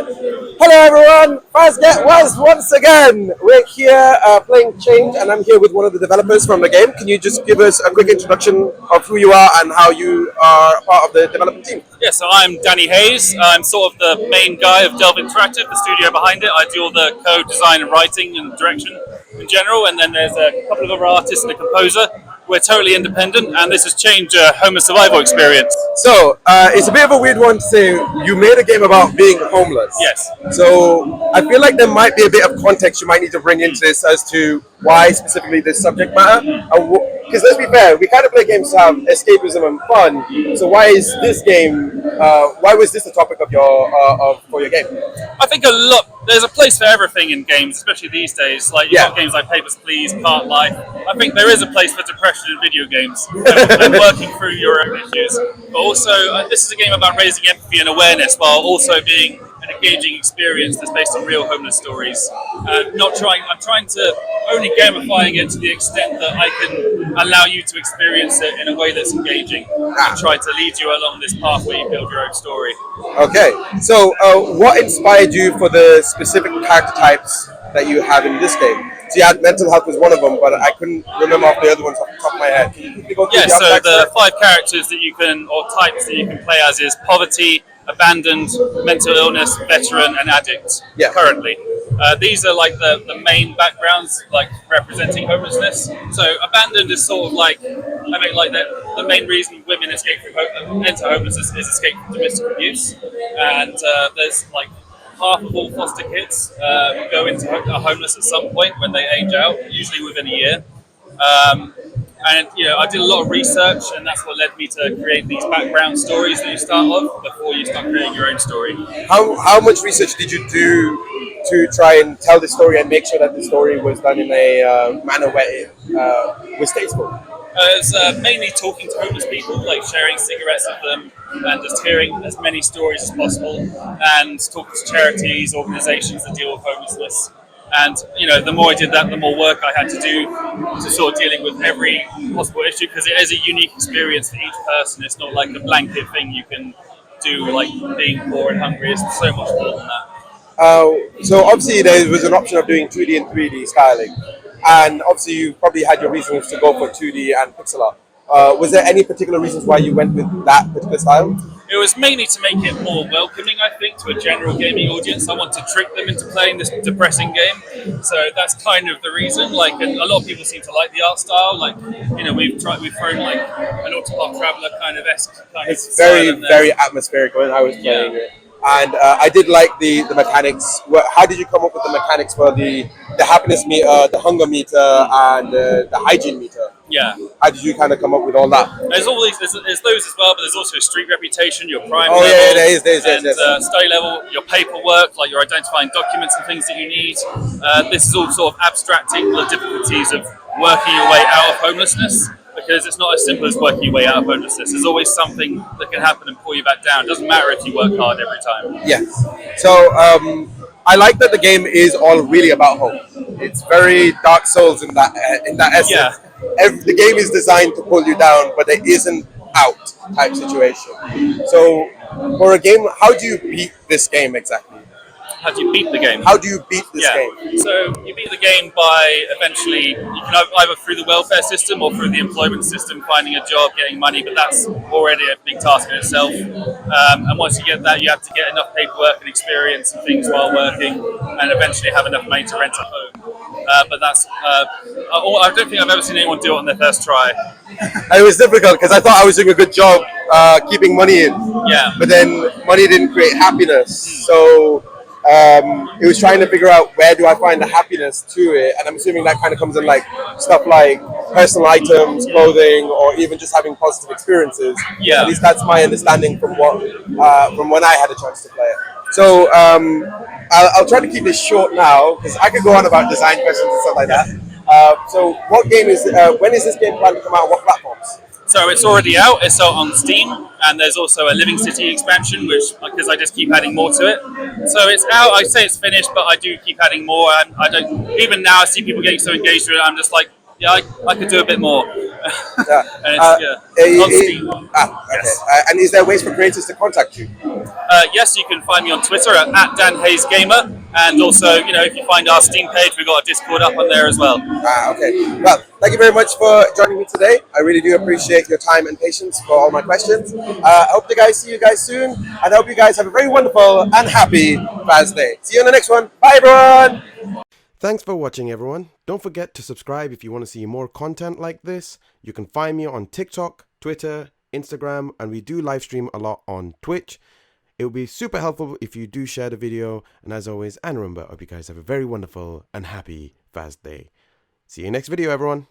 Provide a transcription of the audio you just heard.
Hello everyone, FazCast was once again. We're here playing Change and I'm here with one of the developers from the game. Can you just give us a quick introduction of who you are and how you are part of the development team? Yeah, so I'm Danny Hayes. I'm sort of the main guy of Delve Interactive, the studio behind it. I do all the code, design and writing and direction in general, and then there's a couple of other artists and a composer. We're totally independent, and this has changed a homeless survival experience. So, it's a bit of a weird one to say you made a game about being homeless. Yes. So, I feel like there might be a bit of context you might need to bring into this as to why specifically this subject matter. Because let's be fair, we kind of play games to have escapism and fun. So, why is this game? Why was this the topic of for your game? I think there's a place for everything in games, especially these days. Like you've got games like Papers, Please, Part Life. I think there is a place for depression in video games and working through your own issues. But also, this is a game about raising empathy and awareness while also being an engaging experience that's based on real homeless stories. I'm trying to only gamifying it to the extent that I can allow you to experience it in a way that's engaging and try to lead you along this path where you build your own story. Okay, so what inspired you for the specific character types that you have in this game? So you had mental health was one of them, but I couldn't remember off the other ones off the top of my head. Can you quickly go through so the 5 characters that you can, or types that you can play as is poverty, abandoned, mental illness, veteran, and addict. Currently, these are like the main backgrounds, like representing homelessness. So abandoned is sort of like, the main reason women escape from enter homelessness is escape from domestic abuse, and there's like half of all foster kids go into homeless at some point when they age out, usually within a year. And I did a lot of research, and that's what led me to create these background stories that you start off before you start creating your own story. How much research did you do to try and tell the story and make sure that the story was done in a manner where it was tasteful? It's mainly talking to homeless people, like sharing cigarettes with them, and just hearing as many stories as possible, and talking to charities, organisations that deal with homelessness. And the more I did that, the more work I had to do to sort of dealing with every possible issue, because it is a unique experience for each person. It's not like a blanket thing you can do, like being poor and hungry. It's so much more than that. So obviously there was an option of doing 2D and 3D styling, and obviously you probably had your reasons to go for 2D and pixel art. Was there any particular reasons why you went with that particular style? It was mainly to make it more welcoming, I think, to a general gaming audience. I want to trick them into playing this depressing game, so that's kind of the reason. Like, and a lot of people seem to like the art style. Like, we've thrown like an Autopilot Traveler kind of esque kind it's of. It's very atmospheric when I was playing it. And I did like the mechanics. How did you come up with the mechanics for the happiness meter, the hunger meter, and the hygiene meter? Yeah. How did you kind of come up with all that? There's those as well, but there's also street reputation, your crime level. There is, and study level, your paperwork, like you're identifying documents and things that you need. This is all sort of abstracting the difficulties of working your way out of homelessness, because it's not as simple as working your way out of homelessness. There's always something that can happen and pull you back down. It doesn't matter if you work hard every time. Yes. So I like that the game is all really about hope. It's very Dark Souls in that essence. Yeah. The game is designed to pull you down, but there isn't out type situation. So for a game, how do you beat this game exactly? How do you beat the game? How do you beat this game? So you beat the game by eventually, you can either through the welfare system or through the employment system, finding a job, getting money, but that's already a big task in itself. And once you get that, you have to get enough paperwork and experience and things while working, and eventually have enough money to rent a home. But that's, I don't think I've ever seen anyone do it on their first try. It was difficult because I thought I was doing a good job keeping money in. Yeah. But then money didn't create happiness. So it was trying to figure out where do I find the happiness to it. And I'm assuming that kind of comes in like stuff like personal items, clothing, or even just having positive experiences. Yeah. At least that's my understanding from when I had a chance to play it. So I'll try to keep this short now because I could go on about design questions and stuff like that. So what game is, when is this game planned to come out? What platforms? So it's already out. It's out on Steam, and there's also a Living City expansion, which because I just keep adding more to it. So it's out. I say it's finished, but I do keep adding more. And I don't even now. I see people getting so engaged with it. I'm just like, yeah, I could do a bit more. And it's, on Steam. Okay. And is there ways for creators to contact you? yes, you can find me on Twitter at Dan Hayes Gamer, and also, if you find our Steam page, we've got a Discord up on there as well. Okay. Well, thank you very much for joining me today. I really do appreciate your time and patience for all my questions. I hope to see you guys soon, and I hope you guys have a very wonderful and happy Faz Day. See you on the next one. Bye, everyone. Thanks for watching, everyone. Don't forget to subscribe if you want to see more content like this. You can find me on TikTok, Twitter, Instagram, and we do live stream a lot on Twitch. It would be super helpful if you do share the video. And as always, and remember, I hope you guys have a very wonderful and happy Faz Day. See you next video, everyone.